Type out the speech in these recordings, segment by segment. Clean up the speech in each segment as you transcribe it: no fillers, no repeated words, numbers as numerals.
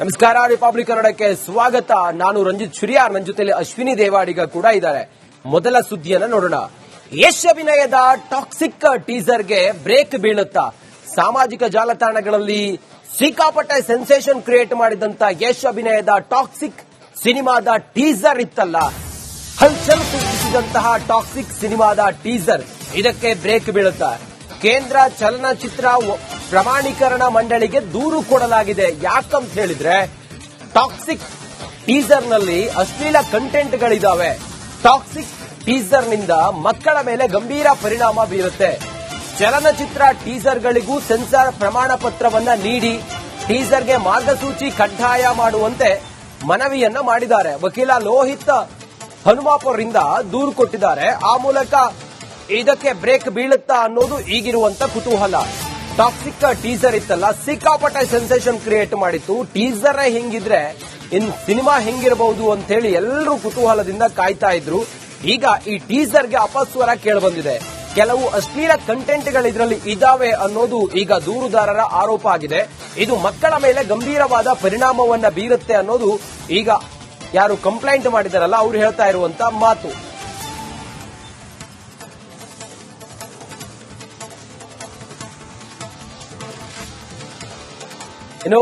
ನಮಸ್ಕಾರ, ರಿಪಬ್ಲಿಕ್ ಕನ್ನಡಕ್ಕೆ ಸ್ವಾಗತ. ನಾನು ರಂಜಿತ್ ಶುರಿಯಾರ್, ನನ್ನ ಜೊತೆಲಿ ಅಶ್ವಿನಿ ದೇವಾಡಿಗ ಕೂಡ ಇದ್ದಾರೆ. ಮೊದಲ ಸುದ್ದಿಯನ್ನ ನೋಡೋಣ. ಯಶ್ ಅಭಿನಯದ ಟಾಕ್ಸಿಕ್ ಟೀಸರ್ಗೆ ಬ್ರೇಕ್ ಬೀಳುತ್ತಾ? ಸಾಮಾಜಿಕ ಜಾಲತಾಣಗಳಲ್ಲಿ ಸಿಕ್ಕಾಪಟ್ಟೆ ಸೆನ್ಸೇಷನ್ ಕ್ರಿಯೇಟ್ ಮಾಡಿದಂತ ಯಶ್ ಅಭಿನಯದ ಟಾಕ್ಸಿಕ್ ಸಿನಿಮಾದ ಟೀಸರ್ ಇತ್ತಲ್ಲ, ಹಲ್ಚಲ್ ಸೃಷ್ಟಿಸಿದಂತಹ ಟಾಕ್ಸಿಕ್ ಸಿನಿಮಾದ ಟೀಸರ್ ಇದಕ್ಕೆ ಬ್ರೇಕ್ ಬೀಳುತ್ತಾ? ಕೇಂದ್ರ ಚಲನಚಿತ್ರ ಪ್ರಮಾಣೀಕರಣ ಮಂಡಳಿಗೆ ದೂರು ಕೊಡಲಾಗಿದೆ. ಯಾಕಂತ ಹೇಳಿದ್ರೆ, ಟಾಕ್ಸಿಕ್ ಟೀಸರ್ ನಲ್ಲಿ ಅಶ್ಲೀಲ ಕಂಟೆಂಟ್ಗಳಿದಾವೆ. ಟಾಕ್ಸಿಕ್ ಟೀಸರ್ ನಿಂದ ಮಕ್ಕಳ ಮೇಲೆ ಗಂಭೀರ ಪರಿಣಾಮ ಬೀರುತ್ತೆ. ಚಲನಚಿತ್ರ ಟೀಸರ್ಗಳಿಗೂ ಸೆನ್ಸಾರ್ ಪ್ರಮಾಣ ಪತ್ರವನ್ನ ನೀಡಿ ಟೀಸರ್ಗೆ ಮಾರ್ಗಸೂಚಿ ಕಡ್ಡಾಯ ಮಾಡುವಂತೆ ಮನವಿಯನ್ನ ಮಾಡಿದ್ದಾರೆ. ವಕೀಲ ಲೋಹಿತ್ ಹನುಮಾಪುರದಿಂದ ದೂರು ಕೊಟ್ಟಿದ್ದಾರೆ. ಆ ಮೂಲಕ ಇದಕ್ಕೆ ಬ್ರೇಕ್ ಬೀಳುತ್ತಾ ಅನ್ನೋದು ಈಗಿರುವಂತ ಕುತೂಹಲ. ಟಾಕ್ಸಿಕ್ ಟೀಸರ್ ಇತ್ತಲ್ಲ, ಸಿಕ್ಕಾಪಟ್ಟೆ ಸೆನ್ಸೇಷನ್ ಕ್ರಿಯೇಟ್ ಮಾಡಿತ್ತು. ಟೀಸರ್ ಹೆಂಗಿದ್ರೆ ಇನ್ ಸಿನಿಮಾ ಹೆಂಗಿರಬಹುದು ಅಂತ ಹೇಳಿ ಎಲ್ಲರೂ ಕುತೂಹಲದಿಂದ ಕಾಯ್ತಾ ಇದ್ರು. ಈಗ ಈ ಟೀಸರ್ಗೆ ಅಪಸ್ವರ ಕೇಳಿಬಂದಿದೆ. ಕೆಲವು ಅಶ್ಲೀಲ ಕಂಟೆಂಟ್ಗಳು ಇದರಲ್ಲಿ ಇದಾವೆ ಅನ್ನೋದು ಈಗ ದೂರುದಾರರ ಆರೋಪ ಆಗಿದೆ. ಇದು ಮಕ್ಕಳ ಮೇಲೆ ಗಂಭೀರವಾದ ಪರಿಣಾಮವನ್ನ ಬೀರುತ್ತೆ ಅನ್ನೋದು ಈಗ ಯಾರು ಕಂಪ್ಲೇಂಟ್ ಮಾಡಿದಾರಲ್ಲ ಅವ್ರು ಹೇಳ್ತಾ ಇರುವಂತ ಮಾತು. ಇನ್ನು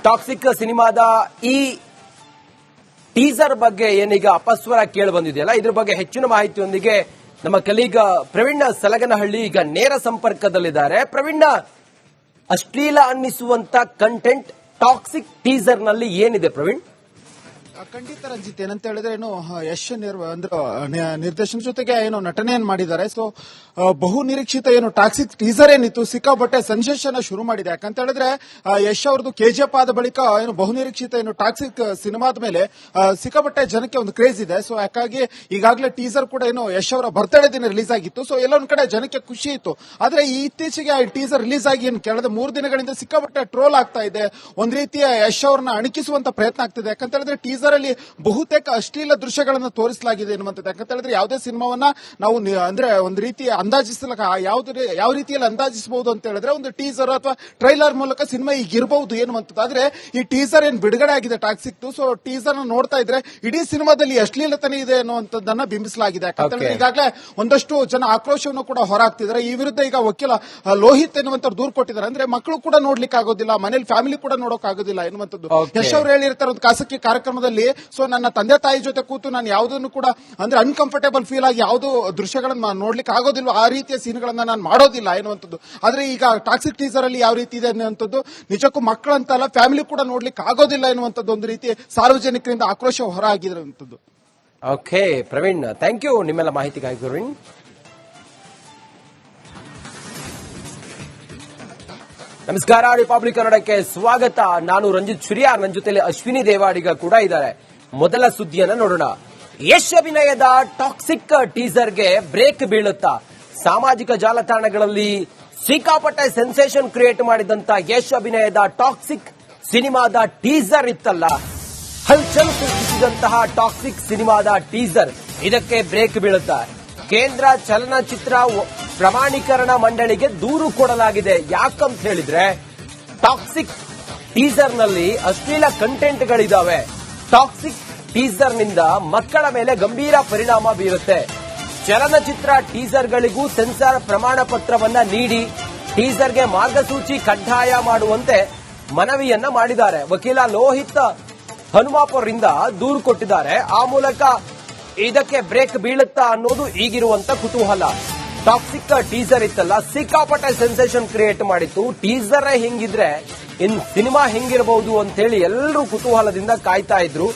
ಟಾಕ್ಸಿಕ್ ಸಿನಿಮಾದ ಈ ಟೀಸರ್ ಬಗ್ಗೆ ಏನೀಗ ಅಪಸ್ವರ ಕೇಳಿ ಬಂದಿದೆಯಲ್ಲ, ಇದ್ರ ಬಗ್ಗೆ ಹೆಚ್ಚಿನ ಮಾಹಿತಿಯೊಂದಿಗೆ ನಮ್ಮ ಕಲೀಗ ಪ್ರವೀಣ್ ಸಲಗನಹಳ್ಳಿ ಈಗ ನೇರ ಸಂಪರ್ಕದಲ್ಲಿದ್ದಾರೆ. ಪ್ರವೀಣ್, ಅಶ್ಲೀಲ ಅನ್ನಿಸುವಂತ ಕಂಟೆಂಟ್ ಟಾಕ್ಸಿಕ್ ಟೀಸರ್ ನಲ್ಲಿ ಏನಿದೆ ಪ್ರವೀಣ್? ಖಂಡಿತ ರಂಜಿತ್, ಏನಂತ ಹೇಳಿದ್ರೆ ಏನು ಯಶ್ ನಿರ್ದೇಶನ ಜೊತೆಗೆ ಏನು ನಟನೆಯನ್ನು ಮಾಡಿದ್ದಾರೆ. ಸೊ ಬಹು ನಿರೀಕ್ಷಿತ ಏನು ಟಾಕ್ಸಿಕ್ ಟೀಸರ್ ಏನಿತ್ತು, ಸಿಕ್ಕಾಪಟ್ಟೆ ಸೆನ್ಸೇಷನ್ ಶುರು ಮಾಡಿದೆ. ಯಾಕಂತ ಹೇಳಿದ್ರೆ ಯಶ್ ಅವ್ರದ್ದು ಕೆಜಿಎಫ್ ಆದ ಬಳಿಕ ಏನು ಬಹು ನಿರೀಕ್ಷಿತ ಏನು ಟಾಕ್ಸಿಕ್ ಸಿನಿಮಾದ ಮೇಲೆ ಸಿಕ್ಕಾಪಟ್ಟೆ ಜನಕ್ಕೆ ಒಂದು ಕ್ರೇಜ್ ಇದೆ. ಸೊ ಯಾಕಾಗಿ ಈಗಾಗಲೇ ಟೀಸರ್ ಕೂಡ ಏನು ಯಶ್ ಅವರ ಬರ್ತ್ಡೇ ದಿನ ರಿಲೀಸ್ ಆಗಿತ್ತು. ಸೊ ಎಲ್ಲೊಂದ್ ಕಡೆ ಜನಕ್ಕೆ ಖುಷಿ ಇತ್ತು. ಆದ್ರೆ ಇತ್ತೀಚೆಗೆ ಈ ಟೀಸರ್ ರಿಲೀಸ್ ಆಗಿ ಏನು ಕಳೆದ 3 ದಿನಗಳಿಂದ ಸಿಕ್ಕಾಪಟ್ಟೆ ಟ್ರೋಲ್ ಆಗ್ತಾ ಇದೆ. ಒಂದ್ ರೀತಿಯ ಯಶ್ ಅವ್ರನ್ನ ಅಣಕಿಸುವಂತ ಪ್ರಯತ್ನ ಆಗ್ತಿದೆ. ಯಾಕಂತ ಹೇಳಿದ್ರೆ ಟೀಸರ್ ಅಲ್ಲಿ ಬಹುತೇಕ ಅಶ್ಲೀಲ ದೃಶ್ಯಗಳನ್ನು ತೋರಿಸಲಾಗಿದೆ ಎನ್ನುವಂಥದ್ದು. ಯಾಕಂತ ಹೇಳಿದ್ರೆ ಯಾವುದೇ ಸಿನಿಮಾವನ್ನ ನಾವು ಅಂದ್ರೆ ಒಂದು ರೀತಿ ಅಂದಾಜಿಸಲಕ ಯಾವ ರೀತಿಯಲ್ಲಿ ಅಂದಾಜಿಸಬಹುದು ಅಂತ ಹೇಳಿದ್ರೆ ಒಂದು ಟೀಸರ್ ಅಥವಾ ಟ್ರೈಲರ್ ಮೂಲಕ ಸಿನಿಮಾ ಈಗ ಇರಬಹುದು ಎನ್ನುವಂಥದ್ದು. ಆದ್ರೆ ಈ ಟೀಸರ್ ಏನ್ ಬಿಡುಗಡೆ ಆಗಿದೆ ಟಾಕ್ಸಿಕ್, ಸೊ ಟೀಸರ್ ನೋಡ್ತಾ ಇದ್ರೆ ಇಡೀ ಸಿನಿಮಾದಲ್ಲಿ ಅಶ್ಲೀಲತನ ಇದೆ ಅನ್ನುವಂಥದ್ದನ್ನ ಬಿಂಬಿಸಲಾಗಿದೆ. ಯಾಕಂತ ಹೇಳಿದ್ರೆ ಈಗಾಗಲೇ ಒಂದಷ್ಟು ಜನ ಆಕ್ರೋಶವನ್ನು ಕೂಡ ಹೊರಹಾಕ್ತಿದ್ದಾರೆ. ಈ ವಿರುದ್ಧ ಈಗ ವಕೀಲ ಲೋಹಿತ್ ಎನ್ನುವಂತ ದೂರು ಕೊಟ್ಟಿದ್ದಾರೆ. ಅಂದ್ರೆ ಮಕ್ಕಳು ಕೂಡ ನೋಡ್ಲಿಕ್ಕೆ ಆಗೋದಿಲ್ಲ, ಮನೇಲಿ ಫ್ಯಾಮಿಲಿ ಕೂಡ ನೋಡೋಕ್ ಆಗೋದಿಲ್ಲ ಎನ್ನುವಂಥದ್ದು. ಯಶ್ ಅವರು ಹೇಳಿರ್ತಾರೆ ಒಂದು ಖಾಸಗಿ ಕಾರ್ಯಕ್ರಮದಲ್ಲಿ, ಸೊ ನನ್ನ ತಂದೆ ತಾಯಿ ಜೊತೆ ಕೂತು ನಾನು ಯಾವುದನ್ನು ಕೂಡ ಅಂದ್ರೆ ಅನ್ಕಂಫರ್ಟೇಬಲ್ ಫೀಲ್ ಆಗಿ ಯಾವುದೋ ದೃಶ್ಯಗಳನ್ನ ನೋಡ್ಲಿಕ್ಕೆ ಆಗೋದಿಲ್ಲ, ಆ ರೀತಿಯ ಸೀನ್ಗಳನ್ನ ನಾನು ಮಾಡೋದಿಲ್ಲ ಎನ್ನುವಂಥದ್ದು. ಆದ್ರೆ ಈಗ ಟಾಕ್ಸಿಕ್ ಟೀಸರ್ ಅಲ್ಲಿ ಯಾವ ರೀತಿ ಇದೆ ಅನ್ನುವಂಥದ್ದು ನಿಜಕ್ಕೂ ಮಕ್ಕಳಂತಲ್ಲ ಫ್ಯಾಮಿಲಿ ಕೂಡ ನೋಡ್ಲಿಕ್ಕೆ ಆಗೋದಿಲ್ಲ ಎನ್ನುವಂಥದ್ದು ಒಂದು ರೀತಿ ಸಾರ್ವಜನಿಕರಿಂದ ಆಕ್ರೋಶ ಹೊರ ಆಗಿರುವಂಥದ್ದು. ಓಕೆ ಪ್ರವೀಣ್, ಥ್ಯಾಂಕ್ ಯು ನಿಮ್ಮೆಲ್ಲ ಮಾಹಿತಿಗಾಗಿ ಪ್ರವೀಣ್. ನಮಸ್ಕಾರ, ರಿಪಬ್ಲಿಕ್ ಕನ್ನಡಕ್ಕೆ ಸ್ವಾಗತ. ನಾನು ರಂಜಿತ್ ಶುರಿಯಾರ್, ನನ್ನ ಜೊತೆಲಿ ಅಶ್ವಿನಿ ದೇವಾಡಿಗ ಕೂಡ ಇದ್ದಾರೆ. ಮೊದಲ ಸುದ್ದಿಯನ್ನ ನೋಡೋಣ. ಯಶ್ ಅಭಿನಯದ ಟಾಕ್ಸಿಕ್ ಟೀಸರ್ಗೆ ಬ್ರೇಕ್ ಬೀಳುತ್ತಾ? ಸಾಮಾಜಿಕ ಜಾಲತಾಣಗಳಲ್ಲಿ ಸಿಕ್ಕಾಪಟ್ಟೆ ಸೆನ್ಸೇಷನ್ ಕ್ರಿಯೇಟ್ ಮಾಡಿದಂತ ಯಶ್ ಅಭಿನಯದ ಟಾಕ್ಸಿಕ್ ಸಿನಿಮಾದ ಟೀಸರ್ ಇತ್ತಲ್ಲ, ಹಲ್ಚಲ್ ಸೃಷ್ಟಿಸಿದಂತಹ ಟಾಕ್ಸಿಕ್ ಸಿನಿಮಾದ ಟೀಸರ್ ಇದಕ್ಕೆ ಬ್ರೇಕ್ ಬೀಳುತ್ತಾ? ಕೇಂದ್ರ ಚಲನಚಿತ್ರ ಪ್ರಮಾಣೀಕರಣ ಮಂಡಳಿಗೆ ದೂರು ಕೊಡಲಾಗಿದೆ. ಯಾಕಂತ ಹೇಳಿದ್ರೆ, ಟಾಕ್ಸಿಕ್ ಟೀಸರ್ ನಲ್ಲಿ ಅಶ್ಲೀಲ ಕಂಟೆಂಟ್ಗಳಿದಾವೆ. ಟಾಕ್ಸಿಕ್ ಟೀಸರ್ ನಿಂದ ಮಕ್ಕಳ ಮೇಲೆ ಗಂಭೀರ ಪರಿಣಾಮ ಬೀರುತ್ತೆ. ಚಲನಚಿತ್ರ ಟೀಸರ್ಗಳಿಗೂ ಸೆನ್ಸಾರ್ ಪ್ರಮಾಣ ಪತ್ರವನ್ನ ನೀಡಿ ಟೀಸರ್ಗೆ ಮಾರ್ಗಸೂಚಿ ಕಡ್ಡಾಯ ಮಾಡುವಂತೆ ಮನವಿಯನ್ನ ಮಾಡಿದ್ದಾರೆ. ವಕೀಲ ಲೋಹಿತ್ ಹನುಮಾಪುರದಿಂದ ದೂರು ಕೊಟ್ಟಿದ್ದಾರೆ. ಆ ಮೂಲಕ ಇದಕ್ಕೆ ಬ್ರೇಕ್ ಬೀಳುತ್ತಾ ಅನ್ನೋದು ಈಗಿರುವಂತ ಕುತೂಹಲ. ಟಾಕ್ಸಿಕ್ ಟೀಸರ್ ಇತ್ತಲ್ಲ, ಸಿಕ್ಕಾಪಟ್ಟೆ ಸೆನ್ಸೇಷನ್ ಕ್ರಿಯೇಟ್ ಮಾಡಿತ್ತು. ಟೀಸರ್ ಹೆಂಗಿದ್ರೆ ಇನ್ ಸಿನಿಮಾ ಹೆಂಗಿರಬಹುದು ಅಂತ ಹೇಳಿ ಎಲ್ಲರೂ ಕುತೂಹಲದಿಂದ ಕಾಯ್ತಾ ಇದ್ರು.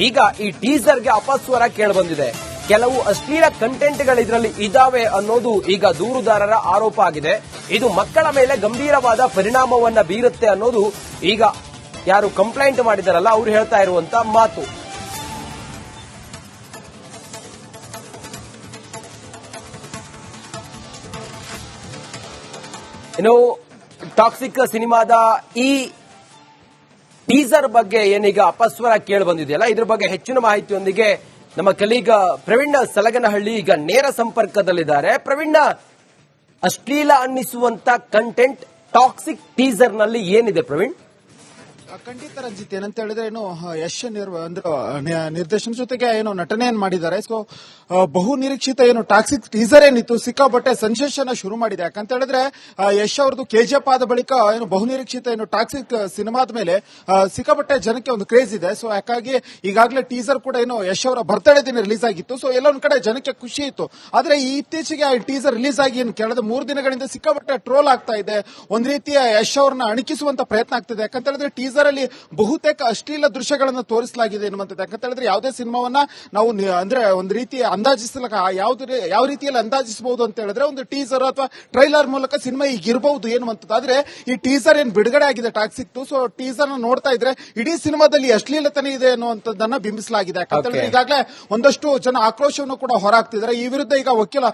ಈಗ ಈ ಟೀಸರ್ಗೆ ಅಪಸ್ವರ ಕೇಳಿಬಂದಿದೆ. ಕೆಲವು ಅಶ್ಲೀಲ ಕಂಟೆಂಟ್ಗಳು ಇದರಲ್ಲಿ ಇದಾವೆ ಅನ್ನೋದು ಈಗ ದೂರುದಾರರ ಆರೋಪ ಆಗಿದೆ. ಇದು ಮಕ್ಕಳ ಮೇಲೆ ಗಂಭೀರವಾದ ಪರಿಣಾಮವನ್ನ ಬೀರುತ್ತೆ ಅನ್ನೋದು ಈಗ ಯಾರು ಕಂಪ್ಲೇಂಟ್ ಮಾಡಿದಾರಲ್ಲ ಅವ್ರು ಹೇಳ್ತಾ ಇರುವಂತ ಮಾತು. ಇನ್ನು ಟಾಕ್ಸಿಕ್ ಸಿನಿಮಾದ ಈ ಟೀಸರ್ ಬಗ್ಗೆ ಏನೀಗ ಅಪಸ್ವರ ಕೇಳಿ ಬಂದಿದೆಯಲ್ಲ, ಇದ್ರ ಬಗ್ಗೆ ಹೆಚ್ಚಿನ ಮಾಹಿತಿಯೊಂದಿಗೆ ನಮ್ಮ ಕಲೀಗ ಪ್ರವೀಣ್ ಸಲಗನಹಳ್ಳಿ ಈಗ ನೇರ ಸಂಪರ್ಕದಲ್ಲಿದ್ದಾರೆ. ಪ್ರವೀಣ್, ಅಶ್ಲೀಲ ಅನ್ನಿಸುವಂತ ಕಂಟೆಂಟ್ ಟಾಕ್ಸಿಕ್ ಟೀಸರ್ ನಲ್ಲಿ ಏನಿದೆ ಪ್ರವೀಣ್? ಖಂಡಿತ ರಂಜಿತ್ ಏನಂತ ಹೇಳಿದ್ರೆ ಏನು ಯಶ್ ನಿರ್ದೇಶನ ಜೊತೆಗೆ ಏನು ನಟನೆಯನ್ನು ಮಾಡಿದ್ದಾರೆ. ಸೊ ಬಹು ನಿರೀಕ್ಷಿತ ಏನು ಟಾಕ್ಸಿಕ್ ಟೀಸರ್ ಏನಿತ್ತು ಸಿಕ್ಕಾಪಟ್ಟೆ ಸೆನ್ಸೇಷನ್ ಶುರು ಮಾಡಿದೆ. ಯಾಕಂತ ಹೇಳಿದ್ರೆ ಯಶ್ ಅವ್ರದ್ದು ಕೆಜಿಎಫ್ ಆದ ಬಳಿಕ ಏನು ಬಹು ನಿರೀಕ್ಷಿತ ಏನು ಟಾಕ್ಸಿಕ್ ಸಿನಿಮಾದ ಮೇಲೆ ಸಿಕ್ಕಾಪಟ್ಟೆ ಜನಕ್ಕೆ ಒಂದು ಕ್ರೇಜ್ ಇದೆ. ಸೊ ಯಾಕಾಗಿ ಈಗಾಗಲೇ ಟೀಸರ್ ಕೂಡ ಏನು ಯಶ್ ಅವರ ಬರ್ತ್ಡೇ ದಿನ ರಿಲೀಸ್ ಆಗಿತ್ತು. ಸೊ ಎಲ್ಲ ಒಂದ್ ಕಡೆ ಜನಕ್ಕೆ ಖುಷಿ ಇತ್ತು. ಆದ್ರೆ ಈ ಇತ್ತೀಚೆಗೆ ಟೀಸರ್ ರಿಲೀಸ್ ಆಗಿ ಏನು ಕಳೆದ 3 ದಿನಗಳಿಂದ ಸಿಕ್ಕಾಪಟ್ಟೆ ಟ್ರೋಲ್ ಆಗ್ತಾ ಇದೆ. ಒಂದ್ ರೀತಿಯ ಯಶ್ ಅವ್ರನ್ನ ಅಣಕಿಸುವಂತ ಪ್ರಯತ್ನ ಆಗ್ತಿದೆ. ಯಾಕಂತ ಹೇಳಿದ್ರೆ ಟೀಸರ್ ಅಲ್ಲಿ ಬಹುತೇಕ ಅಶ್ಲೀಲ ದೃಶ್ಯಗಳನ್ನು ತೋರಿಸಲಾಗಿದೆ ಎನ್ನುವಂಥದ್ದು. ಯಾಕಂತ ಹೇಳಿದ್ರೆ ಯಾವುದೇ ಸಿನಿಮಾವನ್ನ ನಾವು ಅಂದ್ರೆ ಒಂದು ರೀತಿ ಅಂದಾಜಿಸಲಕ ಯಾವ ರೀತಿಯಲ್ಲಿ ಅಂದಾಜಿಸಬಹುದು ಅಂತ ಹೇಳಿದ್ರೆ ಒಂದು ಟೀಸರ್ ಅಥವಾ ಟ್ರೈಲರ್ ಮೂಲಕ ಸಿನಿಮಾ ಈಗ ಇರಬಹುದು ಎನ್ನುವಂಥದ್ದು. ಆದ್ರೆ ಈ ಟೀಸರ್ ಏನ್ ಬಿಡುಗಡೆ ಆಗಿದೆ ಟಾಕ್ಸಿಕ್. ಸೊ ಟೀಸರ್ ನೋಡ್ತಾ ಇದ್ರೆ ಇಡೀ ಸಿನಿಮಾದಲ್ಲಿ ಅಶ್ಲೀಲತನ ಇದೆ ಅನ್ನುವಂಥದ್ದನ್ನ ಬಿಂಬಿಸಲಾಗಿದೆ. ಯಾಕಂತ ಹೇಳಿದ್ರೆ ಈಗಾಗಲೇ ಒಂದಷ್ಟು ಜನ ಆಕ್ರೋಶವನ್ನು ಕೂಡ ಹೊರಹಾಕ್ತಿದ್ದಾರೆ. ಈ ವಿರುದ್ಧ ಈಗ ವಕೀಲ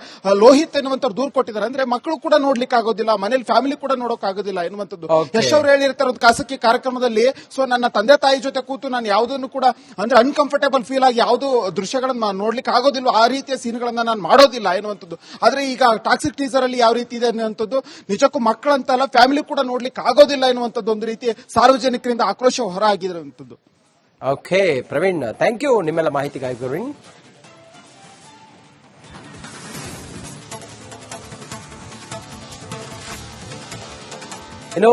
ಲೋಹಿತ್ ಎನ್ನುವಂತ ದೂರು ಕೊಟ್ಟಿದ್ದಾರೆ. ಅಂದ್ರೆ ಮಕ್ಕಳು ಕೂಡ ನೋಡ್ಲಿಕ್ಕೆ ಆಗೋದಿಲ್ಲ, ಮನೇಲಿ ಫ್ಯಾಮಿಲಿ ಕೂಡ ನೋಡೋಕ್ ಆಗೋದಿಲ್ಲ ಎನ್ನುವಂಥದ್ದು. ಯಶ್ ಅವರು ಹೇಳಿರ್ತಾರೆ ಒಂದು ಖಾಸಗಿ ಕಾರ್ಯಕ್ರಮದಲ್ಲಿ, ಸೊ ನನ್ನ ತಂದೆ ತಾಯಿ ಜೊತೆ ಕೂತು ನಾನು ಯಾವುದನ್ನು ಕೂಡ ಅಂದ್ರೆ ಅನ್ಕಂಫರ್ಟೇಬಲ್ ಫೀಲ್ ಆಗಿ ಯಾವುದು ದೃಶ್ಯಗಳನ್ನ ನೋಡ್ಲಿಕ್ಕೆ ಆಗೋದಿಲ್ಲ, ಆ ರೀತಿಯ ಸೀನ್ಗಳನ್ನ ನಾನು ಮಾಡೋದಿಲ್ಲ ಎನ್ನುವಂಥದ್ದು. ಆದ್ರೆ ಈಗ ಟಾಕ್ಸಿಕ್ ಟೀಸರ್ ಅಲ್ಲಿ ಯಾವ ರೀತಿ ಇದೆ ಅನ್ನುವಂಥದ್ದು ನಿಜಕ್ಕೂ ಮಕ್ಕಳಂತಲ್ಲ ಫ್ಯಾಮಿಲಿ ಕೂಡ ನೋಡ್ಲಿಕ್ಕೆ ಆಗೋದಿಲ್ಲ ಎನ್ನುವಂಥದ್ದು ಒಂದು ರೀತಿ ಸಾರ್ವಜನಿಕರಿಂದ ಆಕ್ರೋಶ ಹೊರಹಾಗಿರುವಂಥದ್ದು. ಓಕೆ ಪ್ರವೀಣ್, ಥ್ಯಾಂಕ್ ಯು ನಿಮ್ಮೆಲ್ಲ ಮಾಹಿತಿಗಾಗಿ ಪ್ರವೀಣ್. ಇನ್ನು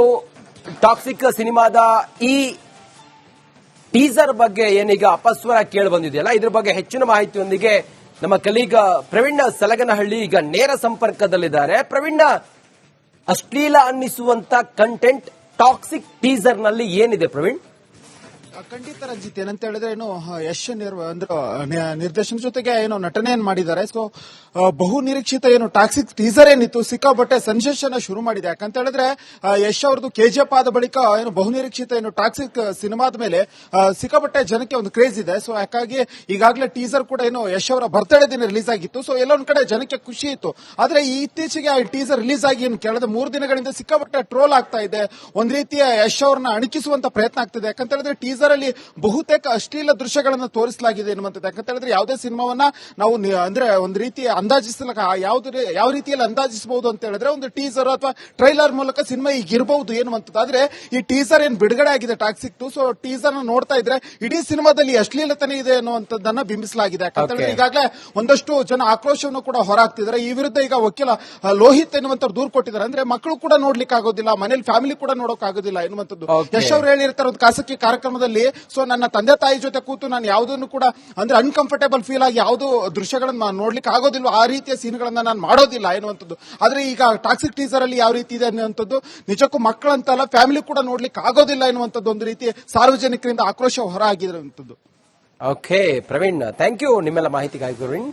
ಟಾಕ್ಸಿಕ್ ಸಿನಿಮಾದ ಈ ಟೀಸರ್ ಬಗ್ಗೆ ಏನೀಗ ಅಪಸ್ವರ ಕೇಳಿ ಬಂದಿದೆಯಲ್ಲ, ಇದ್ರ ಬಗ್ಗೆ ಹೆಚ್ಚಿನ ಮಾಹಿತಿಯೊಂದಿಗೆ ನಮ್ಮ ಕಲೀಗ ಪ್ರವೀಣ್ ಸಲಗನಹಳ್ಳಿ ಈಗ ನೇರ ಸಂಪರ್ಕದಲ್ಲಿದ್ದಾರೆ. ಪ್ರವೀಣ್, ಅಶ್ಲೀಲ ಅನ್ನಿಸುವಂತ ಕಂಟೆಂಟ್ ಟಾಕ್ಸಿಕ್ ಟೀಸರ್ ನಲ್ಲಿ ಏನಿದೆ ಪ್ರವೀಣ್? ಖಂಡಿತ ರಂಜಿತ್ ಏನಂತ ಹೇಳಿದ್ರೆ ಏನು ಯಶ್ ನಿರ್ದೇಶನ ಜೊತೆಗೆ ಏನು ನಟನೆಯನ್ನು ಮಾಡಿದ್ದಾರೆ. ಸೊ ಬಹು ನಿರೀಕ್ಷಿತ ಏನು ಟಾಕ್ಸಿಕ್ ಟೀಸರ್ ಏನಿತ್ತು ಸಿಕ್ಕಾಪಟ್ಟೆ ಸೆನ್ಸೇಷನ್ ಶುರು ಮಾಡಿದೆ. ಯಾಕಂತ ಹೇಳಿದ್ರೆ ಯಶ್ ಅವ್ರದ್ದು ಕೆಜಿಎಫ್ ಆದ ಬಳಿಕ ಏನು ಬಹು ನಿರೀಕ್ಷಿತ ಏನು ಟಾಕ್ಸಿಕ್ ಸಿನಿಮಾದ ಮೇಲೆ ಸಿಕ್ಕಾಪಟ್ಟೆ ಜನಕ್ಕೆ ಒಂದು ಕ್ರೇಜ್ ಇದೆ. ಸೊ ಯಾಕಾಗಿ ಈಗಾಗಲೇ ಟೀಸರ್ ಕೂಡ ಏನು ಯಶ್ ಅವರ ಬರ್ತ್ಡೇ ದಿನ ರಿಲೀಸ್ ಆಗಿತ್ತು. ಸೊ ಎಲ್ಲ ಒಂದ್ ಕಡೆ ಜನಕ್ಕೆ ಖುಷಿ ಇತ್ತು. ಆದ್ರೆ ಈ ಇತ್ತೀಚೆಗೆ ಟೀಸರ್ ರಿಲೀಸ್ ಆಗಿ ಏನು ಕಳೆದ 3 ದಿನಗಳಿಂದ ಸಿಕ್ಕಾಪಟ್ಟೆ ಟ್ರೋಲ್ ಆಗ್ತಾ ಇದೆ. ಒಂದ್ ರೀತಿಯ ಯಶ್ ಅವ್ರನ್ನ ಅಣಕಿಸುವಂತ ಪ್ರಯತ್ನ ಆಗ್ತಿದೆ. ಯಾಕಂತ ಹೇಳಿದ್ರೆ ಟೀಸರ್ ಅಲ್ಲಿ ಬಹುತೇಕ ಅಶ್ಲೀಲ ದೃಶ್ಯಗಳನ್ನು ತೋರಿಸಲಾಗಿದೆ ಎನ್ನುವಂಥದ್ದು. ಯಾಕಂತ ಹೇಳಿದ್ರೆ ಯಾವುದೇ ಸಿನಿಮಾವನ್ನ ನಾವು ಅಂದ್ರೆ ಒಂದು ರೀತಿ ಅಂದಾಜಿಸಲಕ ಯಾವ ರೀತಿಯಲ್ಲಿ ಅಂದಾಜಿಸಬಹುದು ಅಂತ ಹೇಳಿದ್ರೆ ಒಂದು ಟೀಸರ್ ಅಥವಾ ಟ್ರೈಲರ್ ಮೂಲಕ ಸಿನಿಮಾ ಈಗ ಇರಬಹುದು ಎನ್ನುವಂಥದ್ದು. ಆದ್ರೆ ಈ ಟೀಸರ್ ಏನ್ ಬಿಡುಗಡೆ ಆಗಿದೆ ಟಾಕ್ಸಿಕ್. ಸೊ ಟೀಸರ್ ನೋಡ್ತಾ ಇದ್ರೆ ಇಡೀ ಸಿನಿಮಾದಲ್ಲಿ ಅಶ್ಲೀಲತನ ಇದೆ ಅನ್ನುವಂಥದ್ದನ್ನ ಬಿಂಬಿಸಲಾಗಿದೆ. ಯಾಕಂತ ಹೇಳಿದ್ರೆ ಈಗಾಗಲೇ ಒಂದಷ್ಟು ಜನ ಆಕ್ರೋಶವನ್ನು ಕೂಡ ಹೊರಹಾಕ್ತಿದ್ದಾರೆ. ಈ ವಿರುದ್ಧ ಈಗ ವಕೀಲ ಲೋಹಿತ್ ಎನ್ನುವಂತ ದೂರು ಕೊಟ್ಟಿದ್ದಾರೆ. ಅಂದ್ರೆ ಮಕ್ಕಳು ಕೂಡ ನೋಡ್ಲಿಕ್ಕೆ ಆಗೋದಿಲ್ಲ, ಮನೇಲಿ ಫ್ಯಾಮಿಲಿ ಕೂಡ ನೋಡೋಕ್ ಆಗೋದಿಲ್ಲ ಎನ್ನುವಂಥದ್ದು. ಯಶ್ ಅವರು ಹೇಳಿರ್ತಾರೆ ಒಂದು ಖಾಸಗಿ ಕಾರ್ಯಕ್ರಮದಲ್ಲಿ, ಸೊ ನನ್ನ ತಂದೆ ತಾಯಿ ಜೊತೆ ಕೂತು ನಾನು ಯಾವುದನ್ನು ಕೂಡ ಅಂದ್ರೆ ಅನ್ಕಂಫರ್ಟೇಬಲ್ ಫೀಲ್ ಆಗಿ ಯಾವುದು ದೃಶ್ಯಗಳನ್ನ ನೋಡ್ಲಿಕ್ಕೆ ಆಗೋದಿಲ್ಲ, ಆ ರೀತಿಯ ಸೀನ್ಗಳನ್ನ ನಾನು ಮಾಡೋದಿಲ್ಲ ಎನ್ನುವಂಥದ್ದು. ಆದ್ರೆ ಈಗ ಟಾಕ್ಸಿಕ್ ಟೀಸರ್ ಅಲ್ಲಿ ಯಾವ ರೀತಿ ಇದೆ ಅನ್ನುವಂಥದ್ದು ನಿಜಕ್ಕೂ ಮಕ್ಕಳಂತಲ್ಲ ಫ್ಯಾಮಿಲಿ ಕೂಡ ನೋಡ್ಲಿಕ್ಕೆ ಆಗೋದಿಲ್ಲ ಎನ್ನುವಂಥದ್ದು ಒಂದು ರೀತಿ ಸಾರ್ವಜನಿಕರಿಂದ ಆಕ್ರೋಶ ಹೊರಹಾಗಿರುವಂಥದ್ದು. ಓಕೆ ಪ್ರವೀಣ್, ಥ್ಯಾಂಕ್ ಯು ನಿಮ್ಮೆಲ್ಲ ಮಾಹಿತಿಗಾಗಿ ಪ್ರವೀಣ್.